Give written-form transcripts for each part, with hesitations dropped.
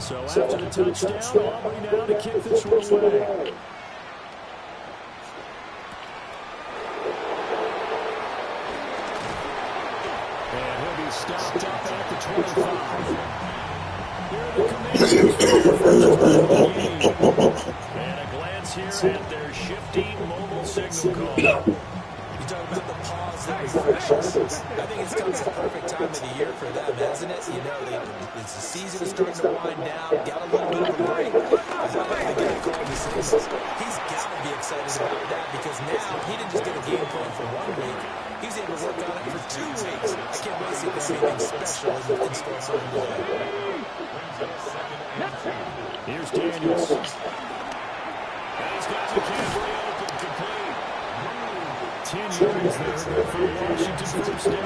So after the touchdown, Aubrey now to kick this one away. And he'll be stopped up at the 25. Here are the Commanders for their first play of the game. And a glance here at their shifty mobile signal call. You talk about the pause that refreshes. I think it's come at the perfect time of the year for them, hasn't it? You know, the season is starting to wind down, got a little bit of a break. How about the guy called the signals? He's got to be excited about that because now he didn't just get a game plan for 1 week. He's able to work on it for 2 weeks. I can't wait to see if there's anything special in store for him. Here's Daniels. And he's got McCaffrey open, complete. 10 yards there for Washington first down.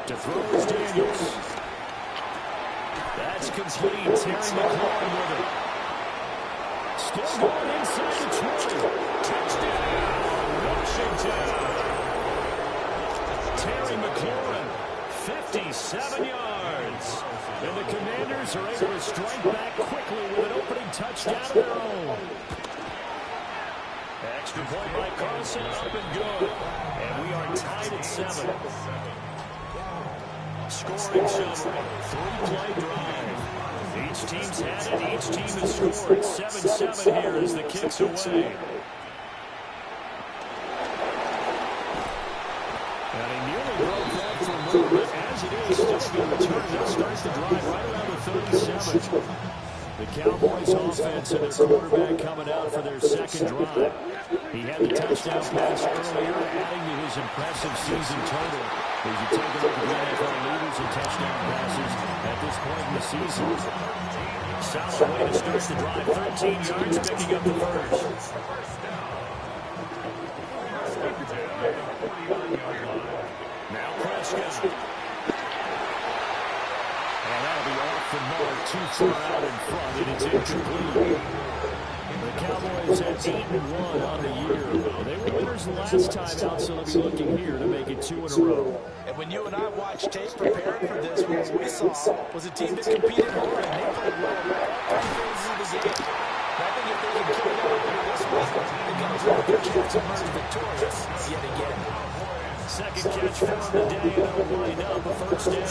To throw is Daniels. That's complete. Terry McLaurin with it. Still going inside the 20. Touchdown, Washington. Terry McLaurin, 57 yards. And the Commanders are able to strike back quickly with an opening touchdown of their own. Extra point by Carlson, up and good. And we are tied at 7. Scoring summary, 3-play drive. Each team's had it, each team has scored. 7-7 here as the kick's away. And he nearly broke that for movement. As it is, still a good return. That starts the drive right around the 37. The Cowboys offense and their quarterback coming out for their second drive. He had the touchdown pass earlier, adding to his impressive season total. As you take a look at the NFL leaders in touchdown passes at this point in the season. Solid way to start the drive. 13 yards, picking up the first. Now Prescott. And that'll be off the mark, too far out in front, and it's incomplete. The Cowboys at 8-1 on the year. They were winners the last time out, so they'll be looking here to make it 2 in a row. And when you and I watched tape preparing for this, what we saw was a team that competed hard and they played well all 3 phases of the game. I think if they can keep it up here this week, they've got a really good chance of emerging victorious yet again. Second catch for him today, and it'll wind up a first down.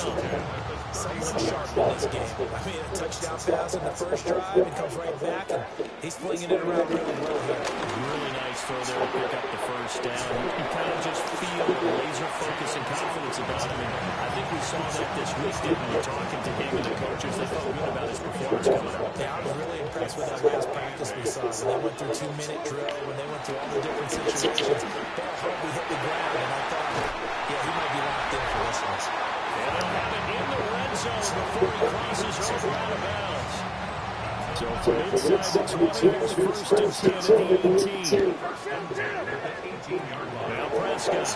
Someone sharp in this game. I mean, a touchdown pass in the first drive and comes right back, and he's flinging it around really well here. Really nice throw there to pick up the first down. You can kind of just feel the laser focus and confidence about him. And I think we saw that this week, didn't we? Talking to him and the coaches, they felt good about his performance coming up. Yeah, I was really impressed with that last practice we saw. When they went through 2-minute drill, when they went through all the different situations, Bell hardly hit the ground, and I thought, yeah, he might be locked in for this one. And they'll have it in the red zone before he crosses over out of bounds. So from inside the 20, it's first and 10 at the 18. Now Prescott.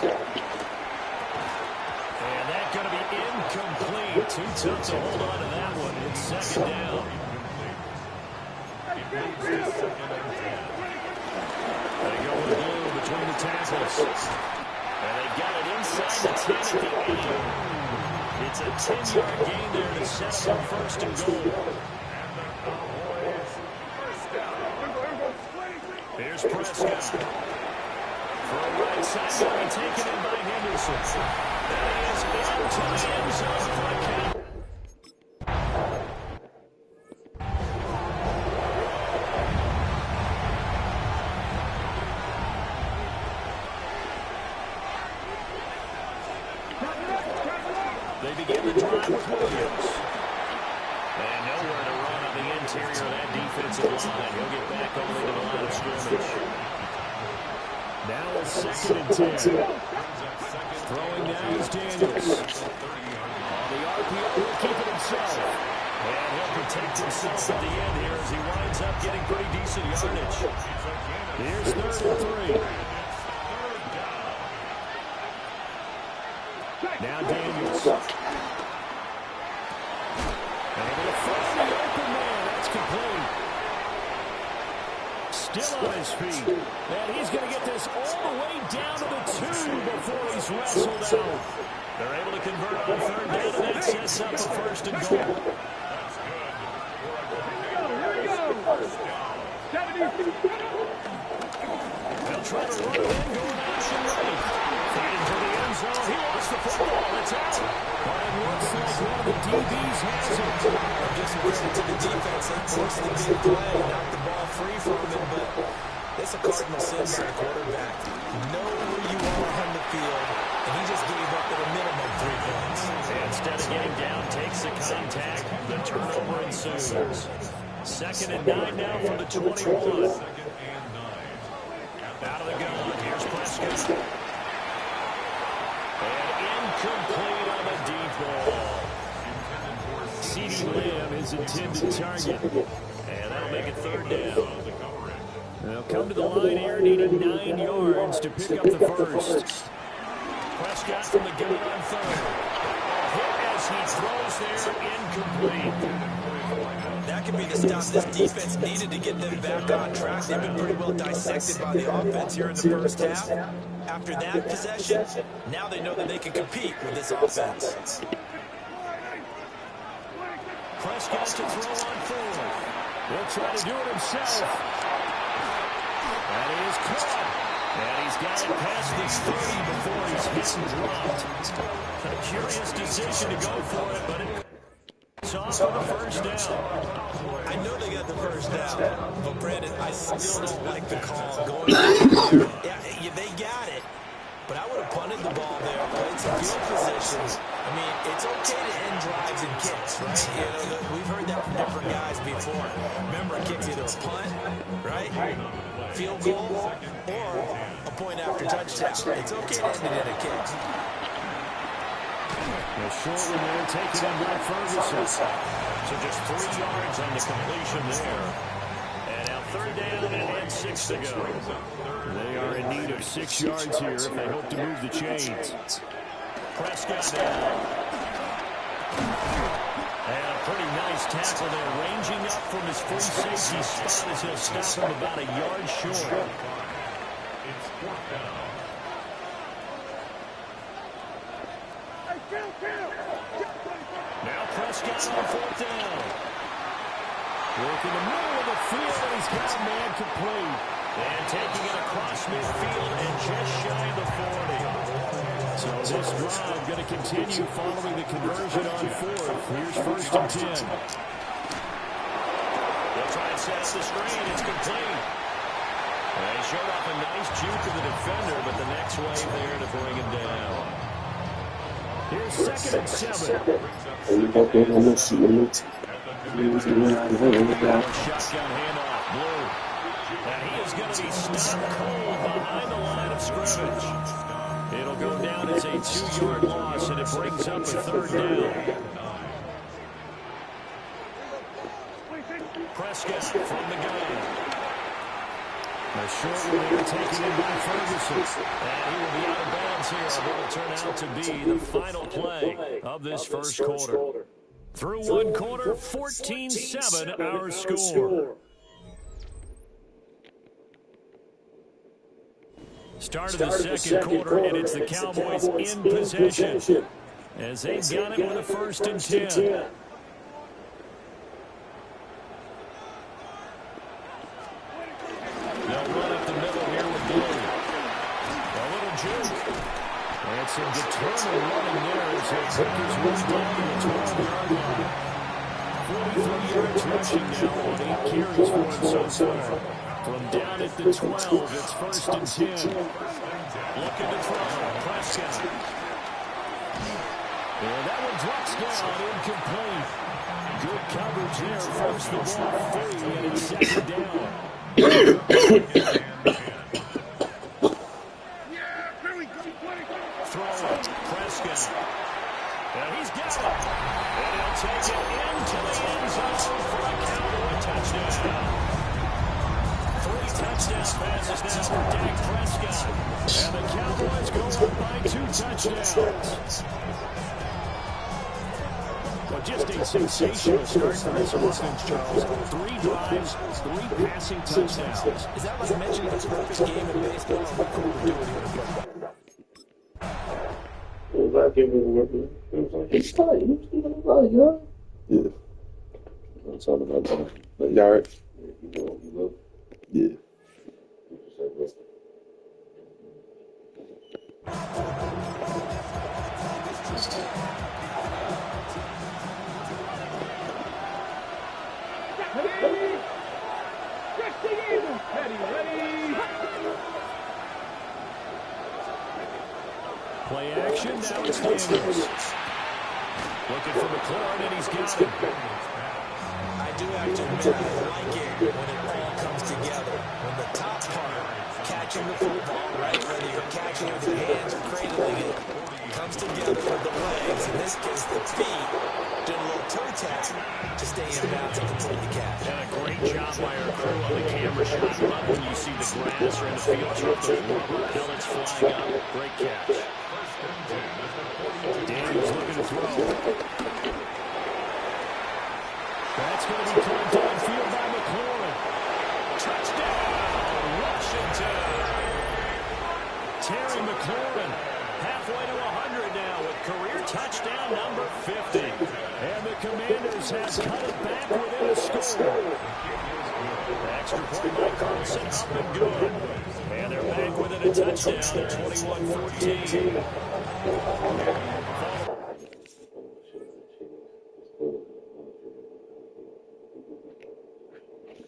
And that's going to be incomplete. Too tough to hold on to that one. It's second down. They go with blue between the tackles. And they got it inside the 10 at the 8. It's a 10-yard gain there to set up first and goal. Here's Prescott. Throw right side, taken in by Henderson. That is into the end zone for a count. They begin the drive with Williams. And nowhere to run on the interior of that defensive line. He'll get back only to the line of scrimmage. Now it's second and 10. Throwing now is Daniels. On the RPO, he'll keep it himself. And he'll protect himself at the end here as he winds up getting pretty decent yardage. Here's 3rd and 3. Now Daniels. Able to find the open man. That's complete. still on his feet. And he's going to get this all the way down to the 2 before he's wrestled out. They're able to convert on third down, and that sets up a first and goal. They'll try to run it in, going action right. Feed into the end zone. He lost the football. It's out. But it looks like one of the DBs has it. Give some credit to the defense. They forced the big play, knocked the ball free from him, but it's a cardinal sin by the quarterback. Know where you are on the field, and he just gave up at a minimum 3 points. Instead of getting down, takes the contact. The turnover ensues. 2nd and 9 now from the 21. Out of the gun. Here's Prescott. And incomplete on the deep ball. CeeDee Lamb is intended target. And that'll make it 3rd down. They'll come to the line here, needing 9 yards to pick up the first. Prescott from the gun on 3rd. Hit as he throws there, incomplete. That could be the stop this defense needed to get them back on track. They've been pretty well dissected by the offense here in the first half. After that possession, now they know that they can compete with this offense. Prescott to throw on 4th. He'll try to do it himself. And he is caught. And he's got it past the 30 before he's hit and dropped. A curious decision to go for it, but it's off for the first down. I know they got the first down, but Brandon, I still don't like the call going there. Yeah, they got it, but I would have punted the ball there, played some field positions. I mean, it's okay to end drives and kicks, right? You know, we've heard that from different guys before. Remember, kicks either a punt, right? Field goal, or a point after touchdown. It's okay to end it in a kick. A short one there, taken in by Ferguson. So just 3 yards on the completion there. And now 3rd down and 6 to go. They are in need of 6 yards here if they hope to move the chains. Prescott down. And a pretty nice tackle there, ranging up from his free safety spot as he'll stop him about a yard short. It's 4th down. Now Prescott on 4th down. Work in the middle of the field, and he's got a man complete. And taking it across midfield and just shy of the 40. So this drive going to continue following the conversion on 4th. Here's 1st and 10. They'll try and set the screen. It's complete. And he showed off a nice juke to the defender, but the next wave there to bring him down. Here's 2nd and 7. Shotgun handoff, Blue. And he is going to be stopped cold behind the line of scrimmage. It'll go down as a 2-yard loss, and it brings up a 3rd down. Prescott from the gun. A short one here taken in by Ferguson. And he will be out of bounds here. It will turn out to be the final play of this first quarter. Through 1 quarter, 14-7 our score. Start of the second quarter, and it's the Cowboys in possession as they've got it with a 1st and 10. They'll run up the middle here with Blue. A little juke. And some determined running there as he'll take his way down to the 12-yard line. 43 yards rushing now on 8 carries for him so far. From down at the 12, it's 1st and 10. Looking to throw, Prescott. And that one drops down, incomplete. Good coverage there, forced the ball free, and it's 2nd down. Throw it, Prescott. And he's got it. And he'll take it into the end zone for a Cowboy touchdown. 3 touchdown passes now for Dak Prescott. And the Cowboys go up by 2 touchdowns. Well, just a sensational start for this offense, Charles. 3 drives, 3 passing touchdowns. Is that like mentioning the perfect game in baseball? Or what we're doing here? Well, that gave me the word. It was like, he's tight. He's right, you know? Yeah. That's all about that. But you all right? Yeah, you know. Yeah. Play action, now it's Daniels. Looking for McLaurin, and he's got him. I do have to admit, I like it when it all comes together. When the top part, catching the football, right, whether you're catching it with your hands or cradling it, comes together with the legs, in this case the feet, doing a little toe tap to stay in bounds and complete the catch. And a great job by our crew on the camera shot. Love when you see the grass or in the field drop those rubber pellets flying up. Great catch. Daniels looking to throw. That's going to be caught downfield by McLaurin. Touchdown, Washington. Terry McLaurin, halfway to 100 now with career touchdown number 50. And the Commanders have cut it back within a score. Extra point by Carlson, up and good. And they're back within a touchdown at 21-14.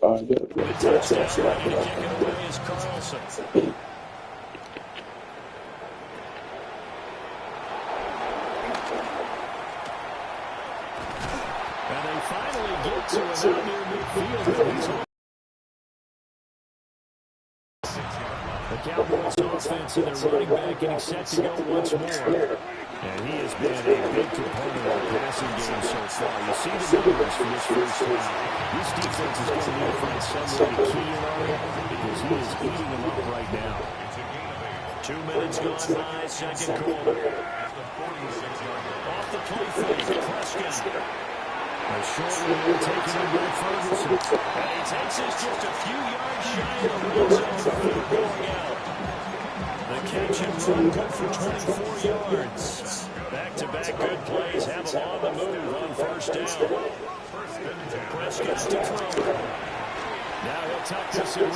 The touchdown ready to kick it away is Carlson. And they finally get to it out near midfield. The Cowboys offense and their running back getting set to go once more. And he has been a big component of the passing game so far. You see the numbers for this first half. This defense is going to need to find some way to key in on him because he is eating them up right now. 2 minutes gone by, second quarter. Off the play fake, Prescott. A short one taken in by Ferguson. And he takes this just a few yards shy of the red zone before going out. The catch and run good for 24 yards. Back-to-back good plays have him on the move on first down. Prescott to throw. Now he'll tuck this and run.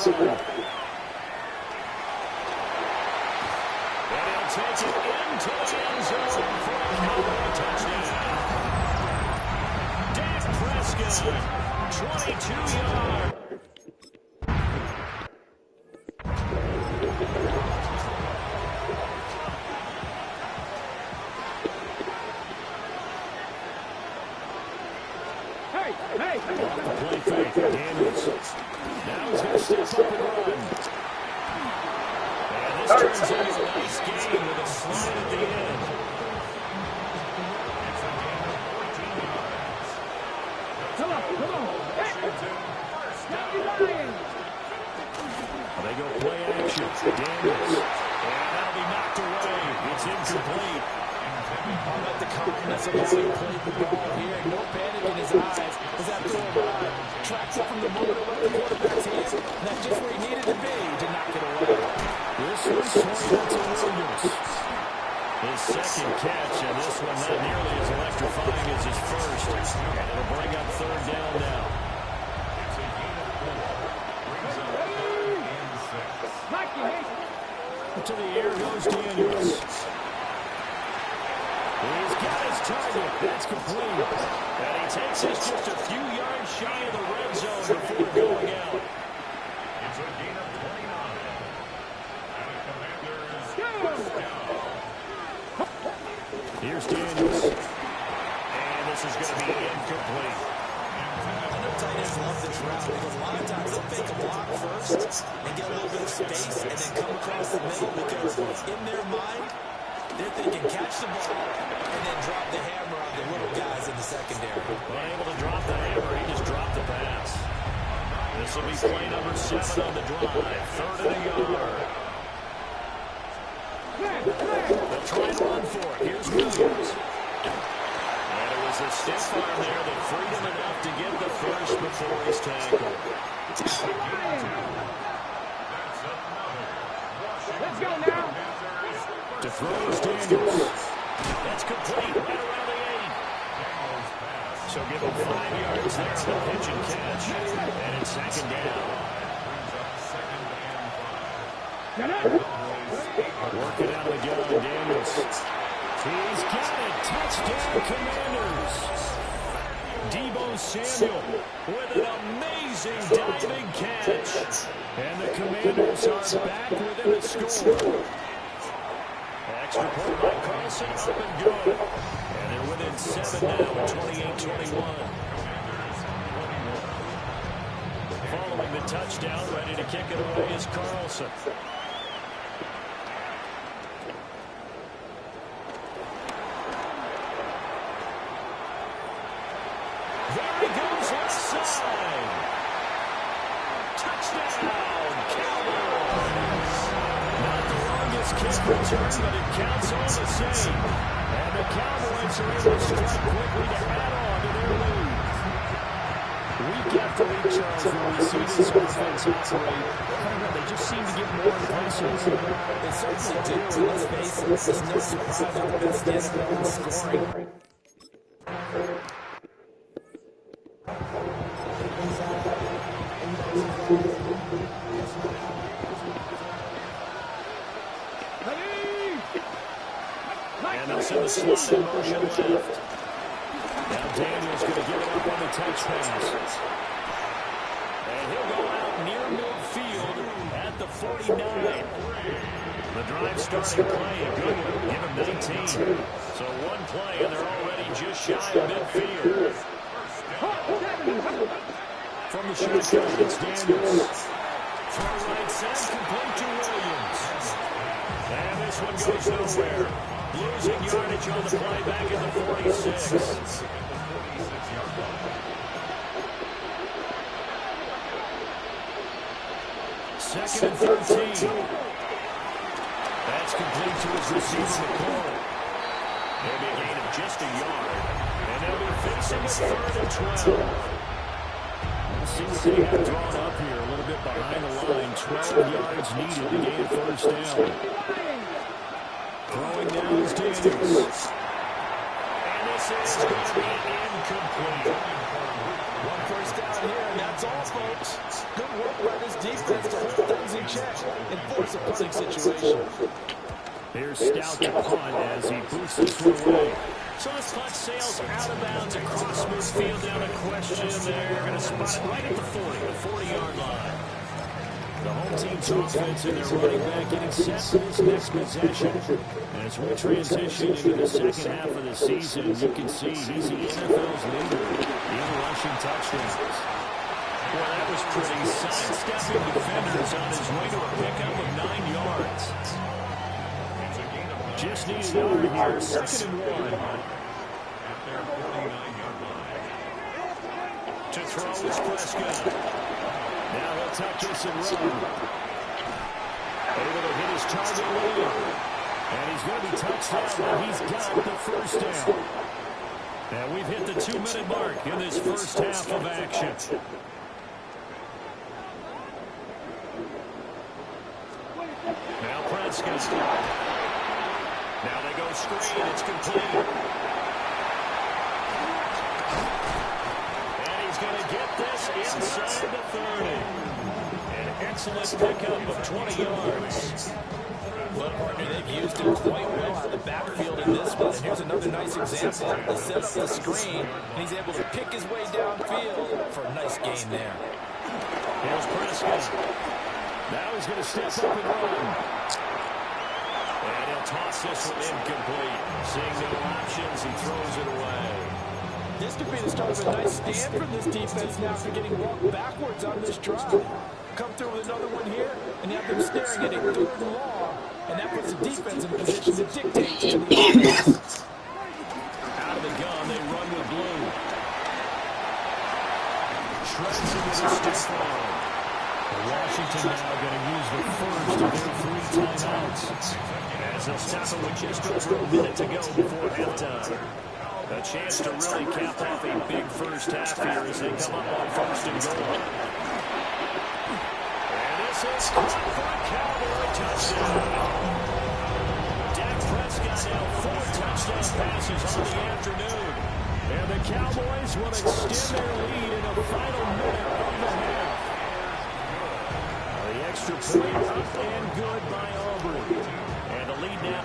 And he'll take it into the end zone for a Cowboy touchdown. Dak Prescott, 22 yards. Play fake, Daniels. Now he's going to step up and run. And this turns into a nice game with a slide at the end. They go play action. Daniels. And that'll be knocked away. It's incomplete. I like the calmness of how he played the ball here. No panic in his eyes as that throw tracked it from the moment it left the quarterback's hands. And that's just where he needed to be to knock it away. This one's Torrey Williams. His second catch, and this one not nearly as electrifying as his first. And it'll bring up third down now. To the air goes Daniels. He's got his target. That's complete. And he takes this just a few yards shy of the red zone before going out. It's a gain of 29. And the Commanders. Here's Daniels. And this is going to be incomplete. I know tight ends love this route because a lot of times they'll fake a block first and get a little bit of space and then come across the middle because in their mind, they're thinking catch the ball and then drop the hammer on the little guys in the secondary. Unable to drop the hammer, he just dropped the pass. This will be play number 7 on the drive. Third and a yard. They'll try to run for it. Here's Williams. And it was a stiff arm for his tackle. Let's go now. To throw is Daniels. That's complete right around the 8. So give him 5 yards there on the pitch and catch. And it's second down. Working out of the gun, Daniels. He's got it. Touchdown, Commanders. Deebo Samuel with an amazing diving catch. And the Commanders are back within a score. Extra point by Carlson, up and good. And they're within 7 now at 28-21. Following the touchdown, ready to kick it away is Carlson. There he goes left side. Touchdown, Cowboys. Not the longest kick return, but it counts all the same. And the Cowboys are able to strike quickly to add on to their lead. Week after week, Charles, when we see this offense operate, they just seem to get more impressive. They certainly do. And let's face it, it's no surprise they're the best NFL in scoring. And they'll send the slot in motion left. Now Daniels going to give it up on the touch pass. And he'll go out near midfield at the 49. The drive starting play, a good one. Give him 19. So one play, and they're already just shy of midfield. From the shotgun, it's Daniels. Throw right side, complete to Williams. And this one goes nowhere. Losing yardage on the play back in the 46. Second and 13. That's complete to his receiver, McCall. There'll be a gain of just a yard. And they'll be facing a 3rd and 12. Let's see what they have drawn up here. A little bit behind the line. 12 yards needed to gain first down. Throwing now is Daniels. And this is going to be incomplete. One first down here, and that's all, folks. Good work by this defense to hold things in check and force a punting situation. Here's Stout to punt as he boosts this one away. So this punt sails out of bounds across midfield down a question. They're going to spot it right at the 40-yard line. The home team's offense and their running back getting set for this next possession. And as we transition into the second half of the season, you can see he's the NFL's leader in rushing touchdowns. Well, that was pretty. Sidestepping defenders on his way to a pickup of 9 yards. Just need a yard here. 2nd and 1. To throw is Prescott. Now he'll tuck this and run. Able to hit his target Lil. And he's going to be touched down, but he's got the first down. And we've hit the 2-minute mark in this first half of action. Now Prescott. Now they go screen. It's complete. And he's going to get this inside the 30. An excellent pickup of 20 yards. Well, partner, they've used him quite well out of the backfield in this one. And here's another nice example. They set up the screen, and he's able to pick his way downfield for a nice gain there. Here's Prescott. Now he's going to step up and run. And he'll toss this one incomplete. Seeing no options, he throws it away. This could be the start of a nice stand from this defense now after getting walked backwards on this drive. Come through with another one here, and you have them staring at a 3rd and long. And that puts the defense in position to dictate to the offense. Out of the gun, they run with blue. Shreds it with a stiff arm. Washington now going to use the first of their 3 timeouts. As they'll stop it with just over a minute to go before halftime. A chance to really cap off a big first half here as they come up on 1st and goal. And this is caught for a Cowboy touchdown. Dak Prescott now 4 touchdown passes on the afternoon. And the Cowboys will extend their lead in the final minute of the half. The extra point up and good by Auburn. And the lead now.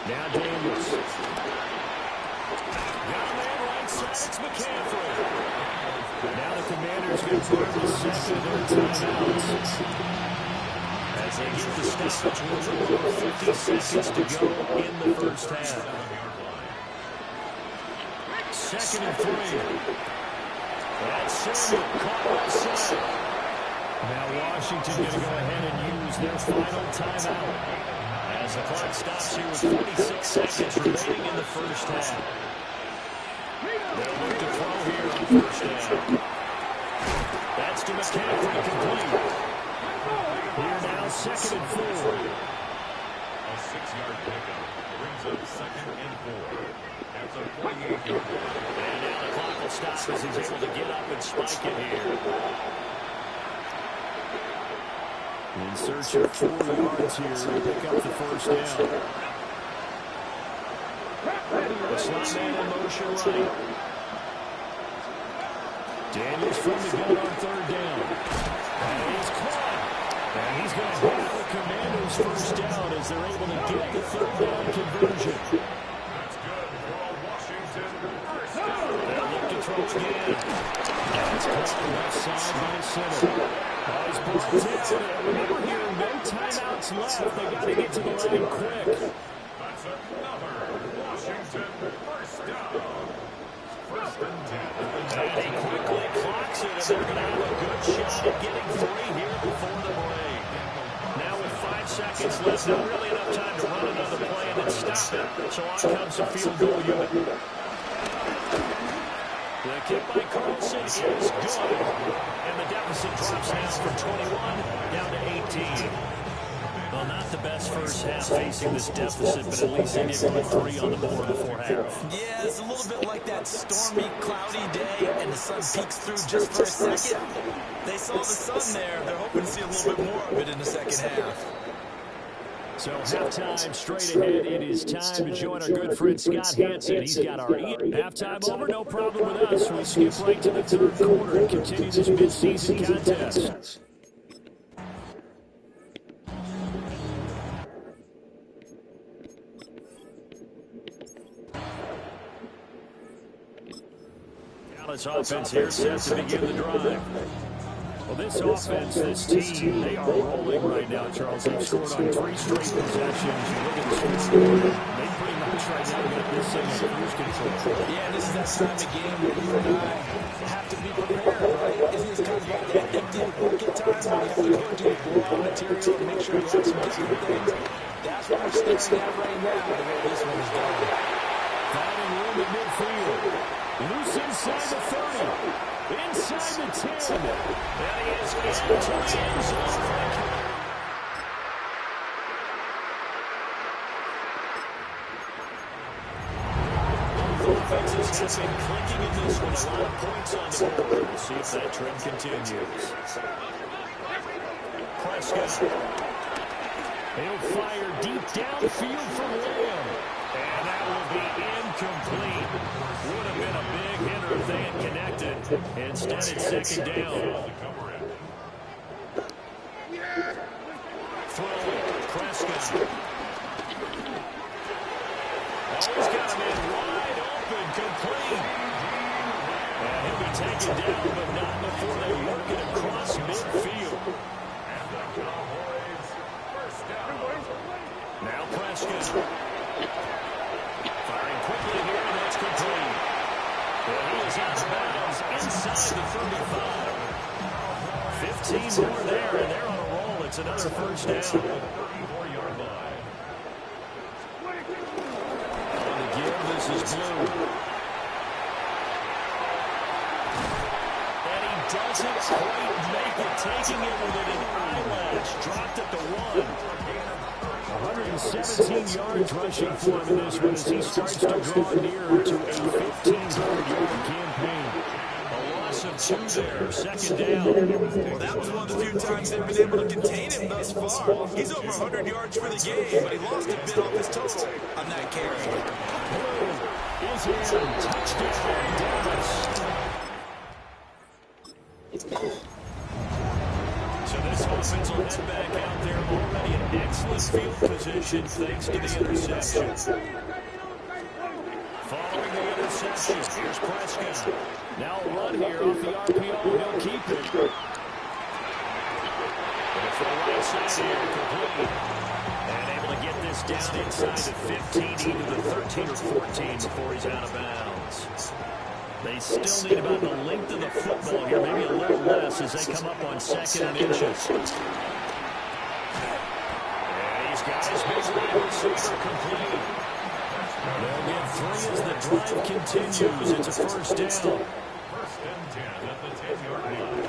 Now Daniels. Got a man right side. It's McCaffrey. Now the Commanders get to the second of their timeouts. As they get the stoppage with 50 seconds to go in the first half. 2nd and 3. That's Samuel caught right side. Now Washington going to go ahead and use their final timeout. As the clock stops here with 46 seconds remaining in the first half. They'll look to throw here on 1st down. That's to McCaffrey complete. Here now 2nd and 4. A 6-yard pickup brings up 2nd and 4. That's a 48-yard line. And now the clock will stop as he's able to get up and spike it here. In search of 4 yards here to pick up the 1st down. The slot man in motion right. Daniels from the gun on 3rd down. And he's caught. And he's going to have the Commanders 1st down as they're able to get the 3rd down conversion. That's good for a Washington 1st down. They'll look to throw again. That's caught left side by center. He's brought down. Remember here, no timeouts left. They got to get to the line quick. That's another Washington 1st down. 1st and 10. And he quickly clocks it, and they're going to have a good shot at getting 3 here before the break. Now with 5 seconds left, not really enough time to run another play and then stop it. So on comes the field goal unit. The kick by Carlson is good. And the deficit drops now from 21 down to 18. Well, not the best first half facing this deficit, but at least they did put 3 on the board before half. Yeah, it's a little bit like that stormy, cloudy day, and the sun peeks through just for a second. They saw the sun there. They're hoping to see a little bit more of it in the second half. So halftime straight ahead. It is time to join our good friend Scott Hansen. He's got our halftime over. No problem with us. We skip right to the 3rd quarter and continue this midseason contest. Dallas offense here set to begin the drive. Well, this offense, this team, they are rolling right now, Charles. They've scored on 3 straight possessions. You look at the scoreboard, they pretty much right now got this thing in cruise control. Yeah, this is that time of the game where you and I have to be prepared, right? It is kind of like that empty bucket time when you have to go to the raw material and make sure you have some different things. That's what we're staring at right now, the way this one is going. Finding room at midfield. Loose inside the 30. Inside the 10. There he is. Into the end zone. Offenses have been clicking in this one. A lot of points on the board. We'll see if that trend continues. Prescott. He'll fire deep downfield from Lamb. And that will be incomplete. Would have been a big hitter if they had connected. Instead, it's 2nd down. Throwing. Prescott. Always got him in wide open. Complete. And he'll be taken down, but not before they work it across midfield. And the Cowboys 1st down. Now Prescott. Firing quickly here, and that's complete. And he is out of bounds inside the 35. 15 more there, and they're on a roll. It's another 1st down. 34-yard line. On the give, this is Blue. doesn't quite make it, taking it within an eyelash. Dropped at the 1. 117 yards rushing for him in this one as he starts to draw nearer to a 1,500-yard campaign. A loss of 2 there, second down. Well, that was one of the few times they've been able to contain him thus far. He's over 100 yards for the game, but he lost a bit off his total on that carry. Is in. Touchdown, Dallas. So this offense will head back out there already in excellent field position thanks to the interception. Following the interception, here's Prescott. Now a run here off the RPO. He'll keep it. And for the right side here, complete. And able to get this down inside the 15, either the 13 or 14 before he's out of bounds. They still need about the length of the football here, maybe a little less as they come up on 2nd and inches. And he's got his big wide receiver complete. They'll get 3 as the drive continues. It's a first down. 1st and 10 at the 10-yard line.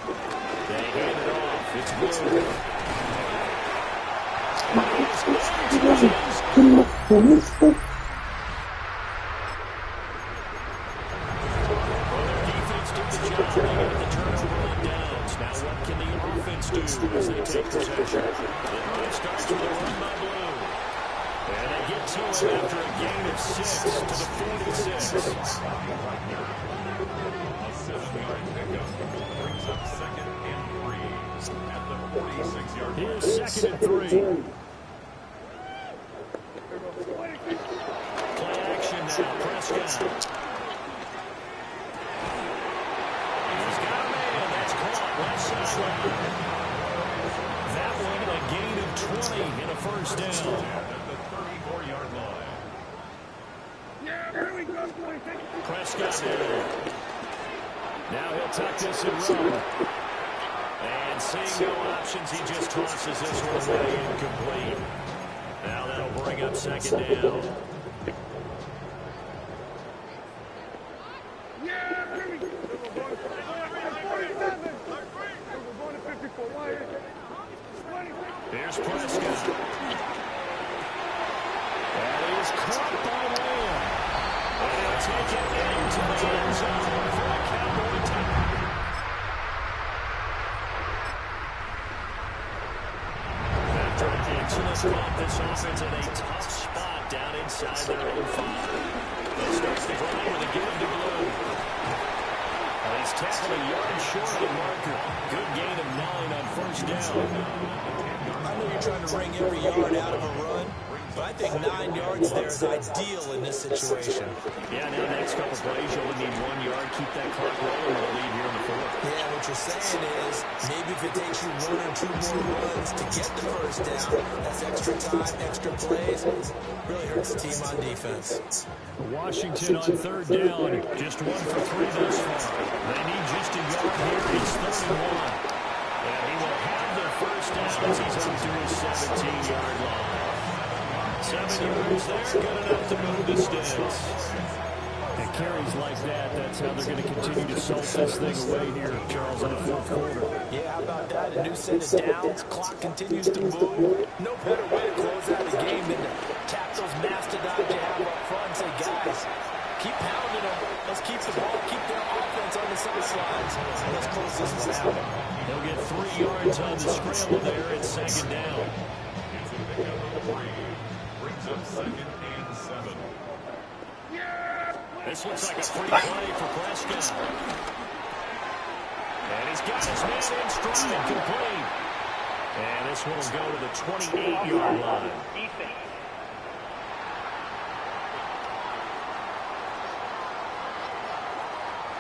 They hand it off. It's Blue. As they take possession. It starts with a run by Blue. And they get to it after a gain of 6 to the 46. A 7-yard pickup brings up 2nd and 3 at the 46-yard line. Here's 2nd and 3. Play action now. Prescott. He's got a man. That's caught. Left side. That one a gain of 20 in a first down. At the 34-yard line. Prescott there. Now he'll tuck this and run. And seeing no options, he just tosses this one away incomplete. Now that'll bring up 2nd down. Here's Prescott. That is caught by Lamb. And he'll take it into the end zone for a Cowboy touchdown. After an excellent punt, this offense in a tough spot down inside their own 5. They start the drive with a give to Blue. And he's tackled a yard short of the marker. Good gain of 9 on first down. I know you're trying to wring every yard out of a run, but I think 9 yards there is ideal in this situation. Yeah, now the next couple plays, you only need 1 yard. Keep that clock rolling with a lead here in the 4th. Yeah, what you're saying is maybe if it takes you 1 or 2 more runs to get the first down, that's extra time, extra plays. Really hurts the team on defense. Washington on 3rd down, just 1 for 3 thus far. They need just a yard here. It's 31. And he will have their first down as he's up to his 17-yard line. 7 yards there, good enough to move the sticks. And carries like that, that's how they're going to continue to salt this thing away here, Charles, in the 4th quarter. Yeah, how about that? A new set of downs. Clock continues to move. No better way to close out a game than to tap those mastodons you have up front and say, guys, keep pounding them. Let's keep the ball, keep their offense on the sidelines. Let's close this one out. He'll get 3 yards on the scramble there at 2nd down. It's a pickup of 3. Brings up 2nd and 7. This looks like a free play for Prescott. And he's got his man in stride, complete. And this one will go to the 28-yard line.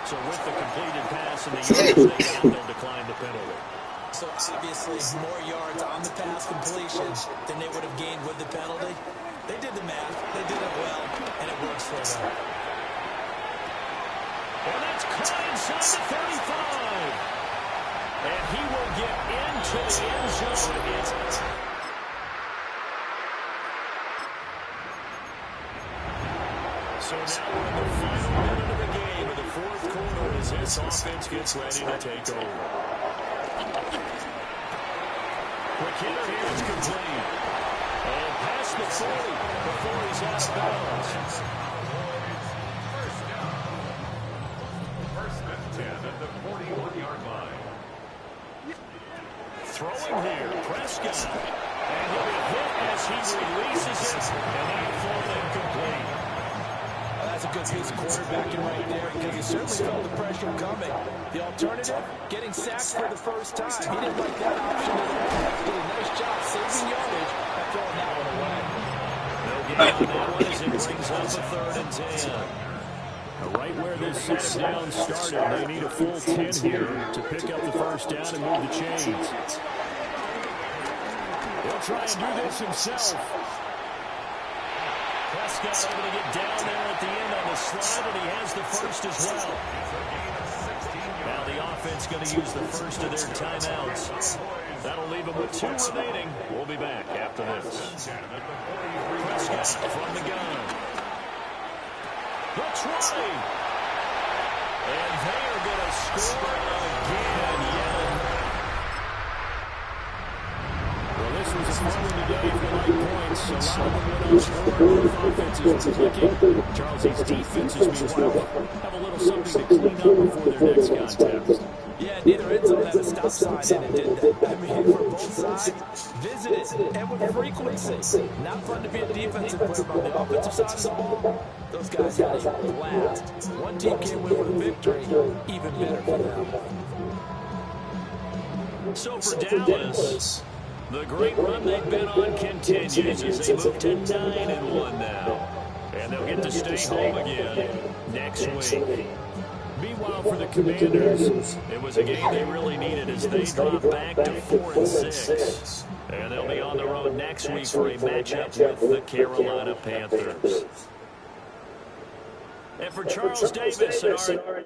So with the completed pass and the yards, they'll decline the penalty. So obviously more yards on the pass completion than they would have gained with the penalty. They did the math. They did it well, and it works for them. And that's caught inside the 35. And he will get into the end zone. So now we're in the final minute of the game. game in the fourth quarter as this offense gets ready to take over. Quick hitter here is complete. And past the 40 before he's out of bounds. First and 10 at the 41-yard line. Throwing here, Prescott. And he'll be hit as he releases it. And he'll throw it incomplete. That's a good piece of quarterbacking right there because he certainly felt the pressure coming. The alternative, getting sacked for the first time. He didn't like that option at all. Did a nice job saving yardage and throwing that one away. No gain on that one as it brings up a 3rd and 10. Right where this set of downs started, they need a full 10 here to pick up the first down and move the chains. He'll try and do this himself. Prescott able to get down there at the end on the slide, and he has the first as well. Now the offense going to use the first of their timeouts. That'll leave them with 2 remaining. We'll be back after this. Prescott from the gun. The try. And they are going to score again. Well, this was a fun one today for light points. A lot of them went on scoring. Both offenses were clicking. Charles, these defenses, meanwhile, have a little something to clean up before their next contest. Yeah, neither end zone had a stop sign in it, did they? I mean, for both sides, visited and with frequency. Not fun to be a defensive player, but on the offensive side of the ball, those guys had a blast. One team came away with a victory, even better for them. So for Dallas, the great run they've been on continues as they move to 9-1 now. And they'll get to stay home again next week. Meanwhile, for the Commanders, it was a game they really needed as they drop back to 4-6. And they'll be on the road next week for a matchup with the Carolina Panthers. And for Charles Davis and our...